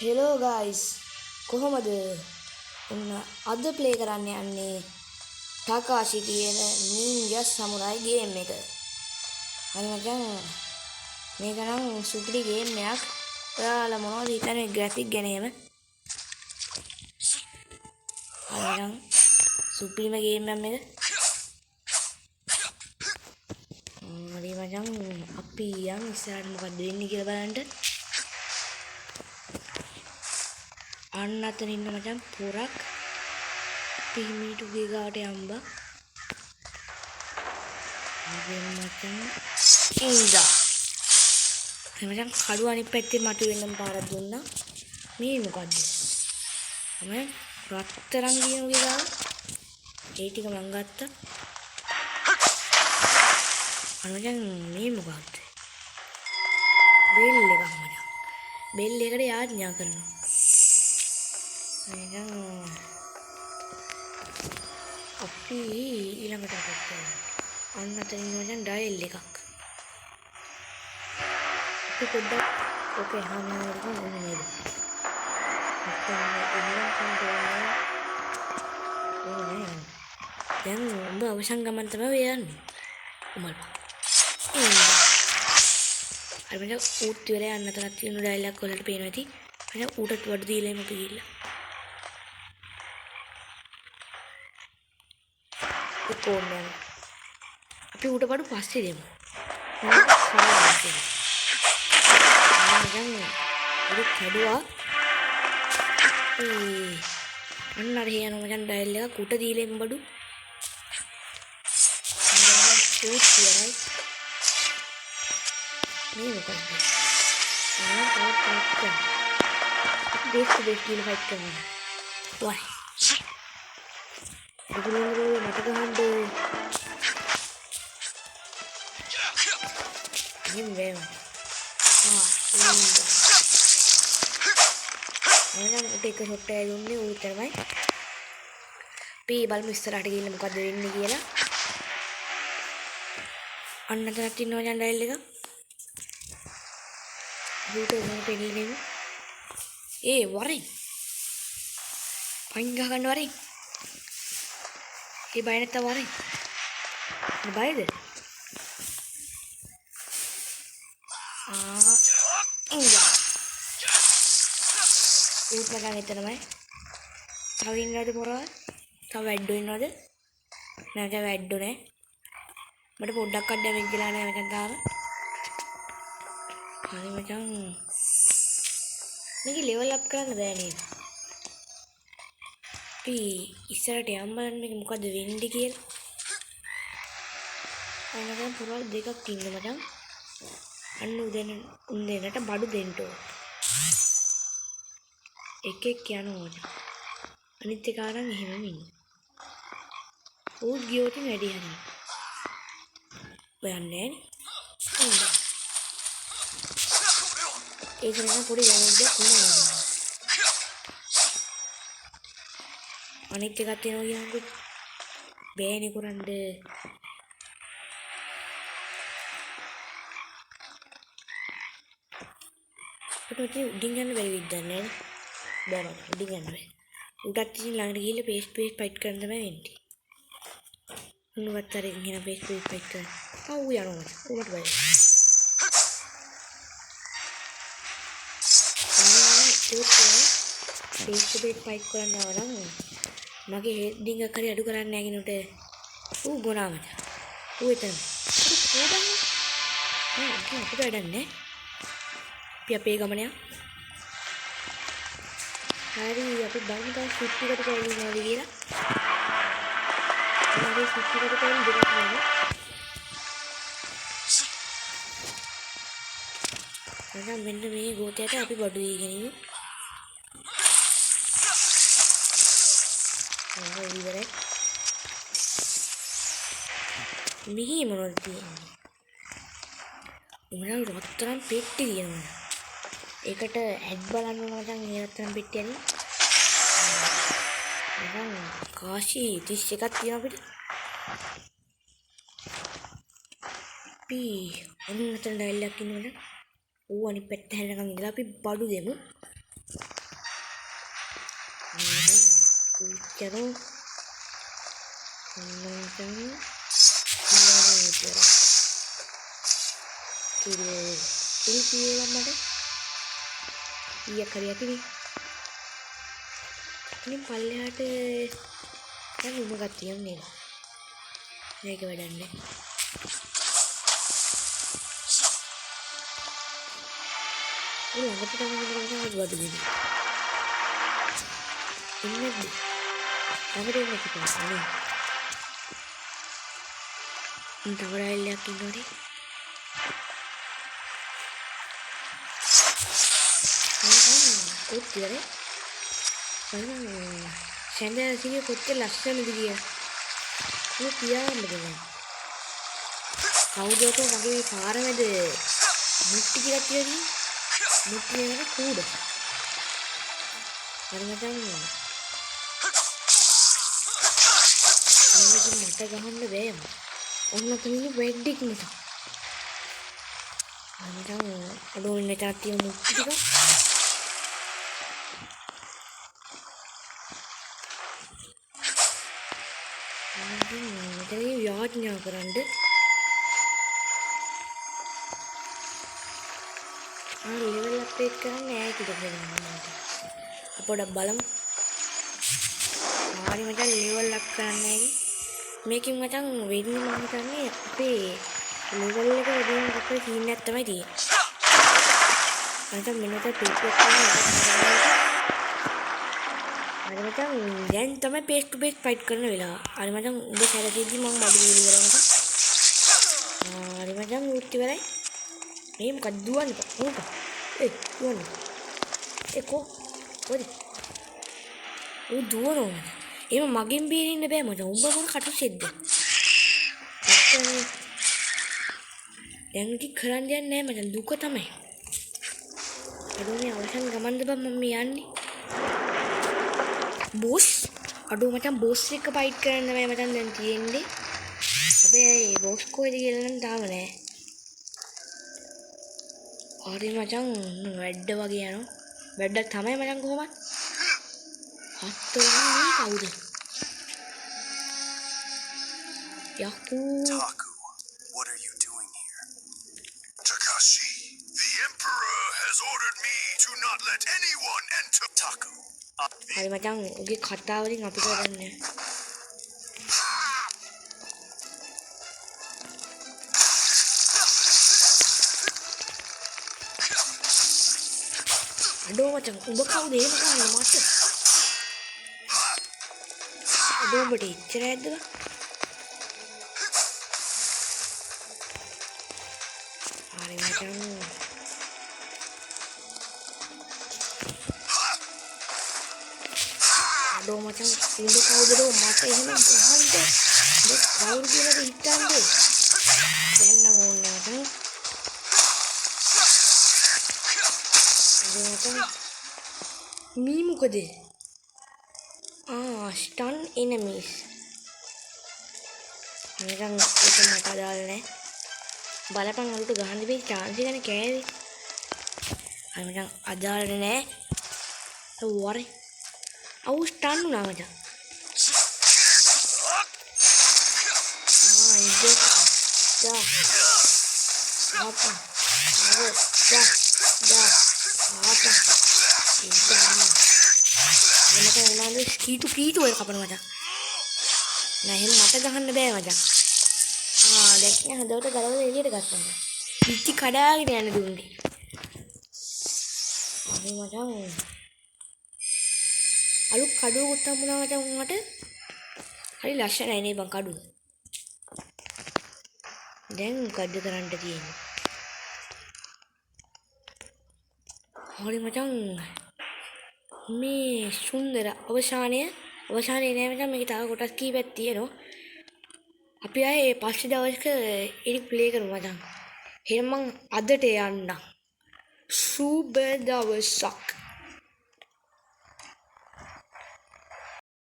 Hello guys කොහොමද ඔන්න අද ප්ලේ කරන්න යන්නේ ටකාෂි කියන නින්ජා සමුරයි ගේම් එක. හරි මචං මේක නම් සුපිරි ගේම් එකක්. ඔයාලා මොනවද හිතන්නේ ග්‍රැෆික් ගැන එහෙම? හරි නම් සුපිරිම ගේම් එකක් මේක. හරි මචං අපි යන් ඉස්සරහට මොකද වෙන්නේ කියලා බලන්න. අන්න අතන ඉන්න මචං පොරක් පිහිමිටුගේ ගාවට යම්බා. මචං ඉඳා මචං කඩුව අනිත් පැත්තේ මතුවෙන්න පාරක් දුන්නා. මේ මොකද්ද මම රත්තරන් ගියෝගේ ගාව ඒ ටික මං ගත්තා. මචං මේ මොකක්ද බෙල් එකක් මචං බෙල් එකට යාඥා කරනවා. අපි ඊළඟට අපිට අන්න අතන ඉන්න ඩයල් එකක්. අපි පොඩ්ඩක් ඕකේ හාමිනේට මොන නේද? දැන් උඹ අවසන් ගමන් තමයි යන්නේ. උමල්. අර මට ඌත් ඉවරයි අන්න අතනක් තියෙන ඩයල් එකක් වලට පේනවා ඇති. මම ඌටත් වඩ දීලා එමු ගිහිල්ලා. කොහොමද අපි ඌට බඩු පස්සේ දෙමු. ඒක කඩුවා අන්න අර හේන මචං ඩයල් එක කුට දීලා එමු බඩු. ඌත් ඉවරයි. මේ මොකක්ද? දේශ කියලා ෆයිට් කරනවා. වයි. ඉතින් මට ගහන්න ඉතින් වේම එහෙනම් ඒක ෂොට් එක දුන්නේ ඌ තමයි. අපි බලමු ඉස්සරහට ගිහින් මොකද වෙන්නේ කියලා. අන්න අතට ඉන්නවා යන ඩයල් එක. ඌට මොන පෙන්නන්නේ? ඒ වරේ. පයින් ගහ ගන්න වරේ. ඒ බය නැත්නම් වරේ. බයද? ඉංගා. ඌත් මගන් එතනමයි. තව ඉන්නවද පොරවල්? තව වැඩ්ඩෝ ඉන්නවද? නැග වැඩ්ඩෝ නෑ. මට පොඩ්ඩක් අඩ ඩැමේජ් වෙලා නෑ මචං තාම. හරි මචං. මේක ලෙවල් අප් කරන්න බෑ නේද? අපි ඉස්සරහට යම් බලන්න මේක මොකද වෙන්නේ කියලා. අයනකම් පොරවල් දෙකක් ඉන්න මචං. අන්න උදේනට බඩු දෙන්න ඕන. එකෙක් යනවා. අනිත් එක ආරන් එහෙමම ඉන්න. ඌ ගියොත් වැඩි හරියි. ඔයන්නේ නෑනේ. ඒක නම් පොඩි යන්නේ කොහොමද? අනිත් එකක් තියෙනවා කියනකො බෑනේ කරන්නේ. අපිට උඩින් යන්න බැරි විදිහක් නෑ. බෑ උඩින් යන්න බෑ. උඩට ඉතින් ළඟට ගිහලා පේස් ෆයිට් කරන්න තමයි වෙන්නේ. උන්වත් අර ඉගෙන පේස් ෆයිට් කරන්න. ඌ යනවා. ඌට බෑ. පේස් ෆයිට් කරන්න ආවනම් මගේ හෙඩින් එක හරි අඩු කරන්න නැගිනුට ඌ ගොනාම. ඌ එතන. ඒක කොහොමද? අපිට වැඩන්නේ. අපි අපේ ගමන යමු. හරි අපි බලමු දැන් ෂිප් එකට කැවිලා කියලා. අපි ෂිප් එකට කැවිලා දෙයක් නෑ. දැන් මෙන්න මේ ගෝතයට අපි බඩු දීගෙන ඉමු. ඉවරයි. මිහි මොනවද තියෙන්නේ? උඹලා රත්තරන් පෙට්ටි තියෙනවා. ඒකට ඇඩ් බලන්න ඕන මචං මේ රත්තරන් පෙට්ටියනේ. මචං කාෂි 31ක් තියෙනවා අපිට. අපි අන්න අතන ඩයල් එකක් ඉන්නවනේ. ඌ අනිත් පැත්ත හැරෙනකන් ඉඳලා අපි බඩු දෙමු. kucing menonton ini film ada iya karya ini paling ada kan mau katiam nih naik ke badannya ini apa kita ngomong buat begini ini deh apa dia mau kita ini entah berapa lihat ini deh kucing deh sendal sini kucing langsung dia ini tiang begini kau dia tuh pakai parah ada muti kita tiang muti yang ada kuda karena macam mata gahan deh bem orang tuh ini wedding macam macam aduh ini cati muti juga jadi yaadnya කරන්න level update කරන්න නෑ කියලා අපොඩක් බලමු හරි මචං level up කරන්න ඇයි මේකෙන් මචං වෙන්නේ මම හිතන්නේ අපේ level එක වැඩි වෙන අපේ සීන් එකක් තමයි තියෙන්නේ මචං මෙන්නට පේස් එක අර මචං දැන් තමයි පේස් ටු පේස් ෆයිට් කරන වෙලාව. අර මචං උඹ සැරසෙද්දි මම බඩු වීලි කරා මචං. අර මචං ඌට් ඉවරයි. මේ මොකක්ද දුවන්නේ කොහොමද? දුවන්නේ. කො කොහෙද? ඌ දුවනවා. එහෙම මගෙන් බේරෙන්න බෑ මචං. උඹ මොන කටුසෙද්ද? දැන් ඉතින් කරන්න දෙයක් නෑ මචං. දුක තමයි. අද මේ අවසන් ගමන්ද බං මම යන්නේ. බොස් අඩෝ මචං බොස් එක ෆයිට් කරන්න බෑ මචං දැන් තියෙන්නේ හැබැයි බොස් කොහෙද කියලා නම් තාම නෑ හරි මචං වැඩ වගේ යනවා වැඩක් තමයි මචං කොහොමද හත්තරනේ කවුද යකෝ Taku, what are you doing here? Takashi, the Emperor has ordered me to not let anyone enter Taku. හරි මචං ඔගේ කතාව වලින් අපි කරන්නේ අඩෝ මචං උඹ කවුද එහෙම කරන්නේ මට අඩෝ උඹට ඉච්චර ඇද්ද හරි මචං අඩෝ මචං උඹ කවුද මට එහෙම කොහොමද මේ කවුරු කියලාද හිතන්නේ දැන් නම් ඕනේ මචං අඩෝ මචං මී මොකද stun enemies මචං ඒක මට අදාළ නෑ බලපන් අලුත ගහන්න බෑ chance එක නේ කෑවේ අර මචං අදාළ නෑ වරේ Aku stun lah macam. Itu dah apa? Dah apa? Dah. Macam mana kitu ya kapan macam? Nah ini mata jangan deh macam. Deknya ada udah galau ini dekat macam. Itu kadang ini ane dulu. Ini macam. අලු කඩුව ගොත්තම් වුණා මචං උන්ට හරි ලස්සනයි නේ බං කඩුව දැන් මොකද්ද කරන්න තියෙන්නේ හරි මචං මේ සුන්දර අවසානයේ නෑ මචං මේක තව කොටස් කීපයක් තියෙනවා අපි ආයේ පස්සේ දවසක ඒක ප්ලේ කරමු මචං එහෙනම් මං අදට යන්නම් සුබ දවසක්